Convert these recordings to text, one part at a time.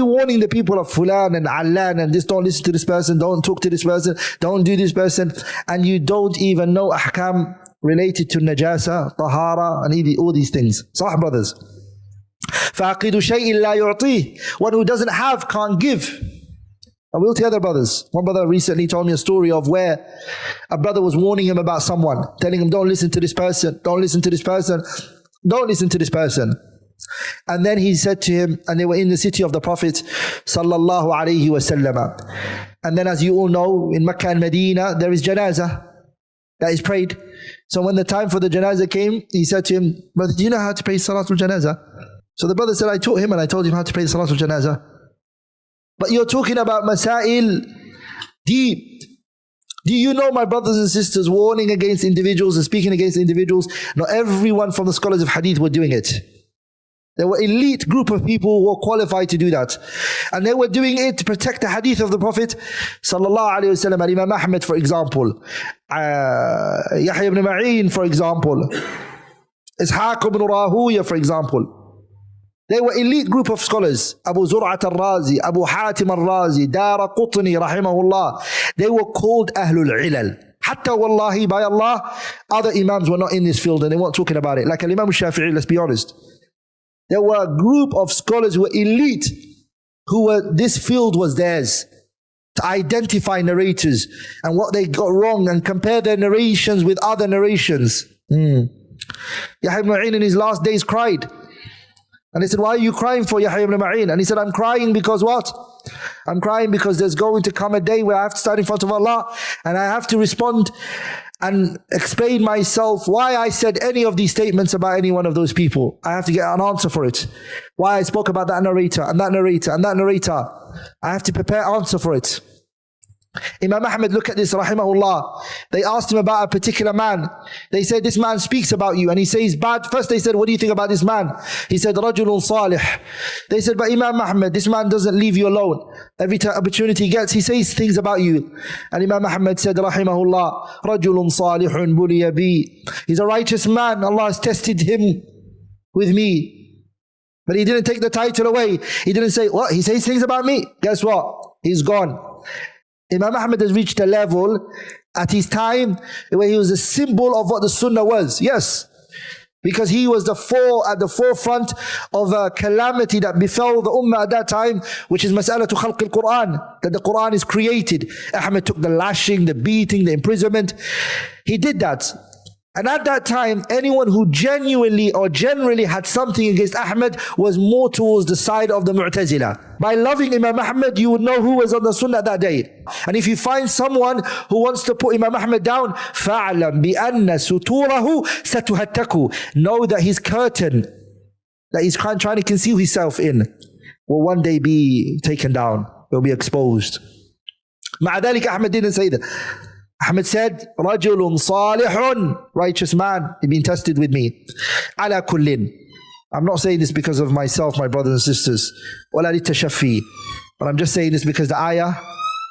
warning the people of Fulan and Allan and this, don't listen to this person, don't talk to this person, don't do this person, and you don't even know ahkam related to najasa, tahara, and all these things. Sah, brothers. فَأَقِدُ شَيْءٍ لَا يُعْطِيهِ. One who doesn't have can't give. I will tell other brothers. One brother recently told me a story of where a brother was warning him about someone, telling him, don't listen to this person, don't listen to this person, don't listen to this person. And then he said to him, and they were in the city of the Prophet sallallahu alaihi wasallam. And then, as you all know, in Mecca and Medina, there is janazah that is prayed. So when the time for the janazah came, he said to him, brother, do you know how to pray Salatul Janazah? So the brother said, I taught him and I told him how to pray Salatul Janazah. But you're talking about masail deep. Do you know, my brothers and sisters, warning against individuals and speaking against individuals? Not everyone from the scholars of hadith were doing it. There were elite group of people who were qualified to do that. And they were doing it to protect the hadith of the Prophet sallallahu alayhi wasallam. Imam Ahmed, for example. Yahya ibn Ma'in, for example. Ishaq ibn Rahuya, for example. They were elite group of scholars. Abu Zur'at al-Razi, Abu Hatim al-Razi, Dara Qutni, rahimahullah. They were called Ahlul Ilal. Hatta wallahi, by Allah, other imams were not in this field and they weren't talking about it. Like Imam Shafi'i, let's be honest. There were a group of scholars who were elite, this field was theirs. To identify narrators and what they got wrong and compare their narrations with other narrations. Yahya ibn Ma'in in his last days cried. And they said, why are you crying for Yahya ibn Ma'in? And he said, I'm crying because what? I'm crying because there's going to come a day where I have to stand in front of Allah and I have to respond and explain myself why I said any of these statements about any one of those people. I have to get an answer for it. Why I spoke about that narrator and that narrator and that narrator. I have to prepare an answer for it. Imam Ahmed, look at this, rahimahullah. They asked him about a particular man. They said, this man speaks about you. And he says bad. First they said, what do you think about this man? He said, Rajulun Salih. They said, but Imam Ahmed, this man doesn't leave you alone. Every opportunity he gets, he says things about you. And Imam Ahmed said, rahimahullah, Rajulun Salihun buliya bi. He's a righteous man. Allah has tested him with me. But he didn't take the title away. He didn't say, what? He says things about me. Guess what? He's gone. Imam Ahmed has reached a level at his time where he was a symbol of what the Sunnah was. Yes. Because he was at the forefront of a calamity that befell the Ummah at that time, which is mas'alatu khalq al-Quran, that the Quran is created. Ahmed took the lashing, the beating, the imprisonment. He did that. And at that time, anyone who genuinely or generally had something against Ahmed was more towards the side of the Mu'tazila. By loving Imam Ahmed, you would know who was on the Sunnah that day. And if you find someone who wants to put Imam Ahmed down, فَعْلَمْ بِأَنَّ سُتُورَهُ سَتُهَتَّكُ. Know that his curtain, that he's trying to conceal himself in, will one day be taken down. It will be exposed. مع ذلك, Ahmed didn't say that. Ahmed said, Rajulun Salihun, righteous man, he's been tested with me. Ala kullin. I'm not saying this because of myself, my brothers and sisters. Wala li tashaffi. But I'm just saying this because the ayah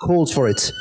calls for it.